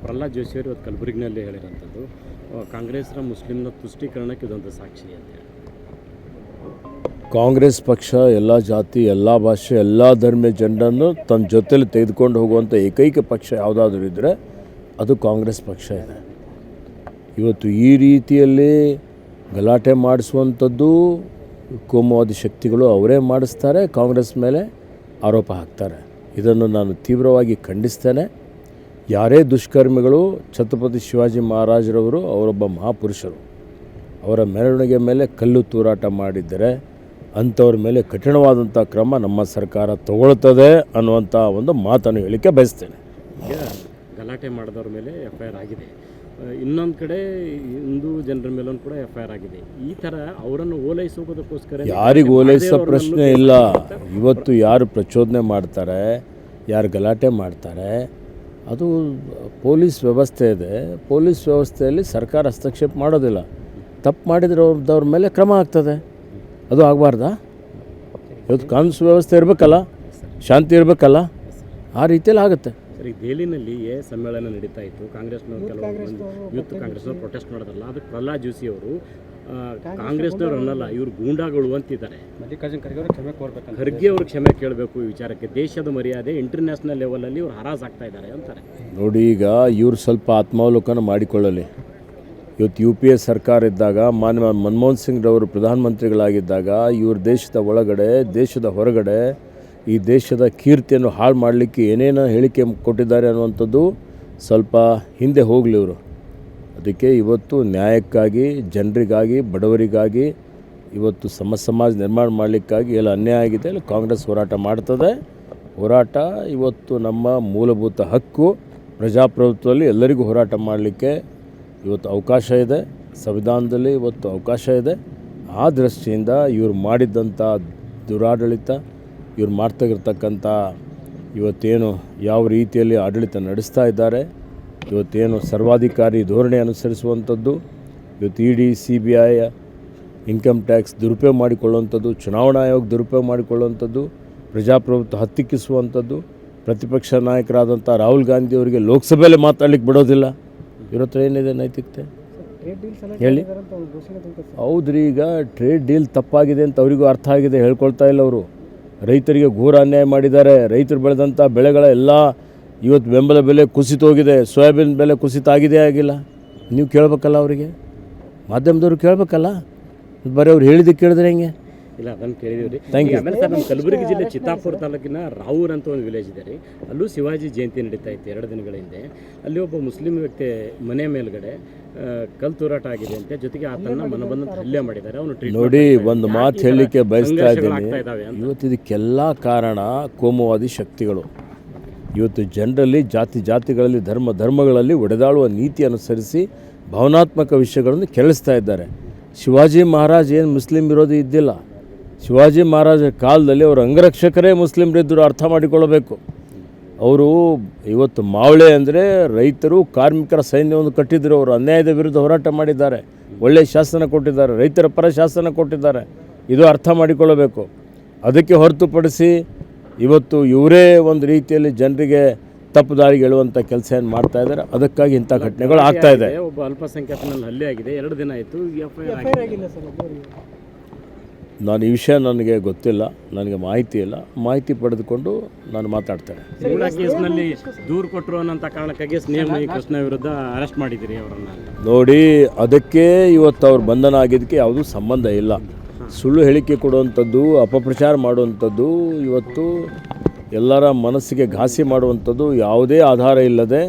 ಪ್ರಹ್ಲಾದ್ ಜೋಶಿಯವರು ಇವತ್ತು ಕಲಬುರಗಿನಲ್ಲಿ ಹೇಳಿರೋಂಥದ್ದು ಕಾಂಗ್ರೆಸ್ನ ಮುಸ್ಲಿಮ್ನ ತುಷ್ಟೀಕರಣಕ್ಕೆ ಇದೊಂದು ಸಾಕ್ಷಿ ಅಂತ ಹೇಳಿ. ಕಾಂಗ್ರೆಸ್ ಪಕ್ಷ ಎಲ್ಲ ಜಾತಿ, ಎಲ್ಲ ಭಾಷೆ, ಎಲ್ಲ ಧರ್ಮೀಯ ಜನರನ್ನು ತನ್ನ ಜೊತೆಲಿ ತೆಗೆದುಕೊಂಡು ಹೋಗುವಂಥ ಏಕೈಕ ಪಕ್ಷ ಯಾವುದಾದ್ರೂ ಇದ್ದರೆ ಅದು ಕಾಂಗ್ರೆಸ್ ಪಕ್ಷ ಇದೆ. ಇವತ್ತು ಈ ರೀತಿಯಲ್ಲಿ ಗಲಾಟೆ ಮಾಡಿಸುವಂಥದ್ದು ಕೋಮುವಾದಿ ಶಕ್ತಿಗಳು ಅವರೇ ಮಾಡಿಸ್ತಾರೆ, ಕಾಂಗ್ರೆಸ್ ಮೇಲೆ ಆರೋಪ ಹಾಕ್ತಾರೆ. ಇದನ್ನು ನಾನು ತೀವ್ರವಾಗಿ ಖಂಡಿಸ್ತೇನೆ. ಯಾರೇ ದುಷ್ಕರ್ಮಿಗಳು ಛತ್ರಪತಿ ಶಿವಾಜಿ ಮಹಾರಾಜರವರು ಅವರೊಬ್ಬ ಮಹಾಪುರುಷರು, ಅವರ ಮೆರವಣಿಗೆ ಮೇಲೆ ಕಲ್ಲು ತೂರಾಟ ಮಾಡಿದ್ದರೆ ಅಂಥವ್ರ ಮೇಲೆ ಕಠಿಣವಾದಂಥ ಕ್ರಮ ನಮ್ಮ ಸರ್ಕಾರ ತಗೊಳ್ತದೆ ಅನ್ನುವಂಥ ಒಂದು ಮಾತನ್ನು ಹೇಳಿಕೆ ಬಯಸ್ತೇನೆ. ಈಗ ಗಲಾಟೆ ಮಾಡಿದವ್ರ ಮೇಲೆ FIR ಆಗಿದೆ, ಇನ್ನೊಂದು ಕಡೆ ಹಿಂದೂ ಜನರ ಮೇಲೂ ಕೂಡ FIR ಆಗಿದೆ. ಈ ಥರ ಅವರನ್ನು ಓಲೈಸೋದಕ್ಕೋಸ್ಕರ ಯಾರಿಗೆ ಓಲೈಸೋ ಪ್ರಶ್ನೆ ಇಲ್ಲ. ಇವತ್ತು ಯಾರು ಪ್ರಚೋದನೆ ಮಾಡ್ತಾರೆ, ಯಾರು ಗಲಾಟೆ ಮಾಡ್ತಾರೆ, ಅದು ಪೊಲೀಸ್ ವ್ಯವಸ್ಥೆ ಇದೆ. ಪೊಲೀಸ್ ವ್ಯವಸ್ಥೆಯಲ್ಲಿ ಸರ್ಕಾರ ಹಸ್ತಕ್ಷೇಪ ಮಾಡೋದಿಲ್ಲ. ತಪ್ಪು ಮಾಡಿದ್ರವ್ರ ಮೇಲೆ ಕ್ರಮ ಆಗ್ತದೆ. ಅದು ಆಗಬಾರ್ದಾ? ಇವತ್ತು ಕಾನೂನು ವ್ಯವಸ್ಥೆ ಇರಬೇಕಲ್ಲ, ಶಾಂತಿ ಇರಬೇಕಲ್ಲ, ಆ ರೀತಿಯಲ್ಲಿ ಆಗುತ್ತೆ. ಸರಿ, ದೆಹಲಿನಲ್ಲಿ ಸಮ್ಮೇಳನ ನಡೀತಾ ಇತ್ತು. ಕಾಂಗ್ರೆಸ್ನವ್ರು ಕೆಲವು ಯೂತ್ ಕಾಂಗ್ರೆಸ್ನವ್ರು ಪ್ರೊಟೆಸ್ಟ್ ಮಾಡೋದಲ್ಲ, ಅದಕ್ಕೆ ಪ್ರಹ್ಲಾದ್ ಜೋಶಿ ಅವರು ಕಾಂಗ್ರೆಸ್ನವ್ರು ಅನ್ನಲ್ಲ, ಇವರು ಗೂಂಡಾಗಳು ಅಂತಿದ್ದಾರೆ. ಖರ್ಗೆ ಅವರು ಕ್ಷಮೆ ಕೇಳಬೇಕು ಈ ವಿಚಾರಕ್ಕೆ. ದೇಶದ ಮರ್ಯಾದೆ ಇಂಟರ್ನ್ಯಾಷನಲ್ ಲೆವೆಲಲ್ಲಿ ಇವ್ರು ಹರಾಜ್ ಆಗ್ತಾ ಇದ್ದಾರೆ ಅಂತಾರೆ. ನೋಡಿ, ಈಗ ಇವರು ಸ್ವಲ್ಪ ಆತ್ಮಾವಲೋಕನ ಮಾಡಿಕೊಳ್ಳಲಿ. ಇವತ್ತು UPA ಸರ್ಕಾರ ಇದ್ದಾಗ, ಮಾನ್ಯ ಮನಮೋಹನ್ ಸಿಂಗ್ರವರು ಪ್ರಧಾನಮಂತ್ರಿಗಳಾಗಿದ್ದಾಗ ಇವ್ರ ದೇಶದ ಒಳಗಡೆ, ದೇಶದ ಹೊರಗಡೆ ಈ ದೇಶದ ಕೀರ್ತಿಯನ್ನು ಹಾಳು ಮಾಡಲಿಕ್ಕೆ ಏನೇನು ಹೇಳಿಕೆ ಕೊಟ್ಟಿದ್ದಾರೆ ಅನ್ನುವಂಥದ್ದು ಸ್ವಲ್ಪ ಹಿಂದೆ ಹೋಗಲಿ ಇವರು. ಅದಕ್ಕೆ ಇವತ್ತು ನ್ಯಾಯಕ್ಕಾಗಿ, ಜನರಿಗಾಗಿ, ಬಡವರಿಗಾಗಿ, ಇವತ್ತು ಸಮಾಜ ನಿರ್ಮಾಣ ಮಾಡಲಿಕ್ಕಾಗಿ ಎಲ್ಲ ಅನ್ಯಾಯ ಆಗಿದೆ. ಅಲ್ಲಿ ಕಾಂಗ್ರೆಸ್ ಹೋರಾಟ ಮಾಡ್ತದೆ. ಹೋರಾಟ ಇವತ್ತು ನಮ್ಮ ಮೂಲಭೂತ ಹಕ್ಕು. ಪ್ರಜಾಪ್ರಭುತ್ವದಲ್ಲಿ ಎಲ್ಲರಿಗೂ ಹೋರಾಟ ಮಾಡಲಿಕ್ಕೆ ಇವತ್ತು ಅವಕಾಶ ಇದೆ, ಸಂವಿಧಾನದಲ್ಲಿ ಇವತ್ತು ಅವಕಾಶ ಇದೆ. ಆ ದೃಷ್ಟಿಯಿಂದ ಇವರು ಮಾಡಿದ್ದಂಥ ದುರಾಡಳಿತ, ಇವ್ರು ಮಾಡ್ತಾಗಿರ್ತಕ್ಕಂಥ ಇವತ್ತೇನು ಯಾವ ರೀತಿಯಲ್ಲಿ ಆಡಳಿತ ನಡೆಸ್ತಾ ಇದ್ದಾರೆ, ಇವತ್ತೇನು ಸರ್ವಾಧಿಕಾರಿ ಧೋರಣೆ ಅನುಸರಿಸುವಂಥದ್ದು, ಇವತ್ತು ED, CBI, ಇನ್ಕಮ್ ಟ್ಯಾಕ್ಸ್ ದುರುಪಯೋಗ ಮಾಡಿಕೊಳ್ಳುವಂಥದ್ದು, ಚುನಾವಣಾ ಆಯೋಗ ದುರುಪಯೋಗ ಮಾಡಿಕೊಳ್ಳುವಂಥದ್ದು, ಪ್ರಜಾಪ್ರಭುತ್ವ ಹತ್ತಿಕ್ಕಿಸುವಂಥದ್ದು, ಪ್ರತಿಪಕ್ಷ ನಾಯಕರಾದಂಥ ರಾಹುಲ್ ಗಾಂಧಿ ಅವರಿಗೆ ಲೋಕಸಭೆಯಲ್ಲಿ ಮಾತಾಡಲಿಕ್ಕೆ ಬಿಡೋದಿಲ್ಲ. ಇವ್ರ ಹತ್ರ ಏನಿದೆ ನೈತಿಕತೆ ಹೇಳಿ? ಹೌದ್ರಿ, ಈಗ ಟ್ರೇಡ್ ಡೀಲ್ ತಪ್ಪಾಗಿದೆ ಅಂತ ಅವರಿಗೂ ಅರ್ಥ ಆಗಿದೆ, ಹೇಳ್ಕೊಳ್ತಾ ಇಲ್ಲ ಅವರು. ರೈತರಿಗೆ ಘೋರ ಅನ್ಯಾಯ ಮಾಡಿದ್ದಾರೆ. ರೈತರು ಬೆಳೆದಂಥ ಬೆಳೆಗಳ ಎಲ್ಲ ಇವತ್ತು ಬೆಂಬಲ ಬೆಲೆ ಕುಸಿತೋಗಿದೆ. ಸೋಯಾಬೀನ್ ಬೆಲೆ ಕುಸಿತ ಆಗಿದೆ, ಆಗಿಲ್ಲ? ನೀವು ಕೇಳಬೇಕಲ್ಲ, ಅವರಿಗೆ ಮಾಧ್ಯಮದವ್ರು ಕೇಳಬೇಕಲ್ಲ. ಬರೀ ಅವ್ರು ಹೇಳಿದ್ದಕ್ಕೆ ಕೇಳಿದ್ರೆ ಹೆಂಗೆ? ಇಲ್ಲ, ಅದನ್ನು ಕೇಳಿದೀವಿ ರೀ. Thank you. ಆಮೇಲೆ ಸರ್, ನಮ್ಮ ಕಲಬುರಗಿ ಜಿಲ್ಲೆ ಚಿತ್ತಾಪುರ ತಾಲೂಕಿನ ರಾವೂರ್ ಅಂತ ಒಂದು ವಿಲೇಜ್ ಇದೆ ರೀ. ಅಲ್ಲೂ ಶಿವಾಜಿ ಜಯಂತಿ ನಡೀತಾ ಇತ್ತು 2 ದಿನಗಳ ಹಿಂದೆ. ಅಲ್ಲಿ ಒಬ್ಬ ಮುಸ್ಲಿಂ ವ್ಯಕ್ತಿ ಮನೆ ಮೇಲ್ಗಡೆ ಕಲ್ ತೂರಾಟ ಆಗಿದೆ ಅಂತೆ, ಜೊತೆಗೆ ಆತನ ಮನಬಂದಂತ ಹಲ್ಲೆ ಮಾಡಿದ್ದಾರೆ. ಅವನು ನೋಡಿ, ಒಂದು ಮಾತು ಹೇಳಲಿಕ್ಕೆ ಬಯಸ್ತಾ ಇದ್ದೀನಿ. ಇವತ್ತು ಇದಕ್ಕೆಲ್ಲ ಕಾರಣ ಕೋಮುವಾದಿ ಶಕ್ತಿಗಳು. ಇವತ್ತು ಜನರಲ್ಲಿ ಜಾತಿಗಳಲ್ಲಿ ಧರ್ಮಗಳಲ್ಲಿ ಒಡೆದಾಳುವ ನೀತಿ ಅನುಸರಿಸಿ ಭಾವನಾತ್ಮಕ ವಿಷಯಗಳನ್ನು ಕೆರಳಿಸ್ತಾ ಇದ್ದಾರೆ. ಶಿವಾಜಿ ಮಹಾರಾಜ್ ಏನು ಮುಸ್ಲಿಂ ವಿರೋಧಿ ಇದ್ದಿಲ್ಲ. ಶಿವಾಜಿ ಮಹಾರಾಜರ ಕಾಲದಲ್ಲಿ ಅವರ ಅಂಗರಕ್ಷಕರೇ ಮುಸ್ಲಿಮರಿದ್ದರು, ಅರ್ಥ ಮಾಡಿಕೊಳ್ಳಬೇಕು. ಅವರು ಇವತ್ತು ಮಾವಳೆ ಅಂದರೆ ರೈತರು, ಕಾರ್ಮಿಕರ ಸೈನ್ಯವನ್ನು ಕಟ್ಟಿದ್ರು. ಅವರು ಅನ್ಯಾಯದ ವಿರುದ್ಧ ಹೋರಾಟ ಮಾಡಿದ್ದಾರೆ, ಒಳ್ಳೆಯ ಶಾಸನ ಕೊಟ್ಟಿದ್ದಾರೆ, ರೈತರ ಪರ ಶಾಸನ ಕೊಟ್ಟಿದ್ದಾರೆ. ಇದು ಅರ್ಥ ಮಾಡಿಕೊಳ್ಳಬೇಕು. ಅದಕ್ಕೆ ಹೊರತುಪಡಿಸಿ ಇವತ್ತು ಇವರೇ ಒಂದು ರೀತಿಯಲ್ಲಿ ಜನರಿಗೆ ತಪ್ಪು ದಾರಿಗೆ ಎಳುವಂಥ ಕೆಲಸ ಏನು ಮಾಡ್ತಾ ಇದ್ದಾರೆ. ಅದಕ್ಕಾಗಿ ಇಂಥ ಘಟನೆಗಳು ಆಗ್ತಾ ಇದೆ. ಒಬ್ಬ ಅಲ್ಪಸಂಖ್ಯಾತನಲ್ಲಿ ಹಲ್ಲೆ ಆಗಿದೆ, 2 ದಿನ ಆಯಿತು, FIR ಆಗಿಲ್ಲ. ನಾನು ಈ ವಿಷಯ ನನಗೆ ಗೊತ್ತಿಲ್ಲ, ನನಗೆ ಮಾಹಿತಿ ಇಲ್ಲ. ಮಾಹಿತಿ ಪಡೆದುಕೊಂಡು ನಾನು ಮಾತಾಡ್ತೇನೆ. ಕೇಸ್ನಲ್ಲಿ ದೂರು ಕೊಟ್ಟರು ಅನ್ನೋಂಥ ಕಾರಣಕ್ಕಾಗಿ ಸ್ನೇಹ ಕೃಷ್ಣ ವಿರುದ್ಧ ಅರೆಸ್ಟ್ ಮಾಡಿದ್ದೀರಿ ಅವರನ್ನು. ನೋಡಿ, ಅದಕ್ಕೆ ಇವತ್ತು ಅವ್ರು ಬಂಧನ ಆಗಿದ್ದಕ್ಕೆ ಯಾವುದೂ ಸಂಬಂಧ ಇಲ್ಲ. ಸುಳ್ಳು ಹೇಳಿಕೆ ಕೊಡುವಂಥದ್ದು, ಅಪಪ್ರಚಾರ ಮಾಡುವಂಥದ್ದು, ಇವತ್ತು ಎಲ್ಲರ ಮನಸ್ಸಿಗೆ ಘಾಸಿ ಮಾಡುವಂಥದ್ದು, ಯಾವುದೇ ಆಧಾರ ಇಲ್ಲದೆ,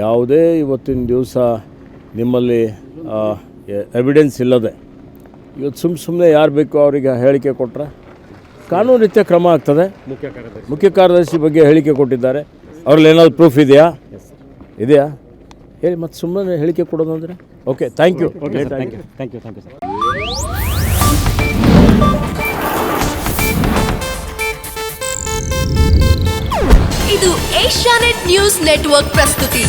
ಯಾವುದೇ ಇವತ್ತಿನ ದಿವಸ ನಿಮ್ಮಲ್ಲಿ ಎವಿಡೆನ್ಸ್ ಇಲ್ಲದೆ ಇವತ್ತು ಸುಮ್ಮನೆ ಯಾರು ಬೇಕೋ ಅವರಿಗೆ ಹೇಳಿಕೆ ಕೊಟ್ಟರೆ ಕಾನೂನು ರೀತಿಯ ಕ್ರಮ ಆಗ್ತದೆ. ಮುಖ್ಯ ಕಾರ್ಯದರ್ಶಿ ಬಗ್ಗೆ ಹೇಳಿಕೆ ಕೊಟ್ಟಿದ್ದಾರೆ, ಅವ್ರಲ್ಲಿ ಏನಾದರೂ ಪ್ರೂಫ್ ಇದೆಯಾ ಹೇಳಿ. ಮತ್ತು ಸುಮ್ಮನೆ ಹೇಳಿಕೆ ಕೊಡೋದು ಅಂದರೆ ಓಕೆ. Thank you. ಸರ್. ಇದು ಏಷ್ಯಾನೆಟ್ ನ್ಯೂಸ್ ನೆಟ್ವರ್ಕ್ ಪ್ರಸ್ತುತಿ.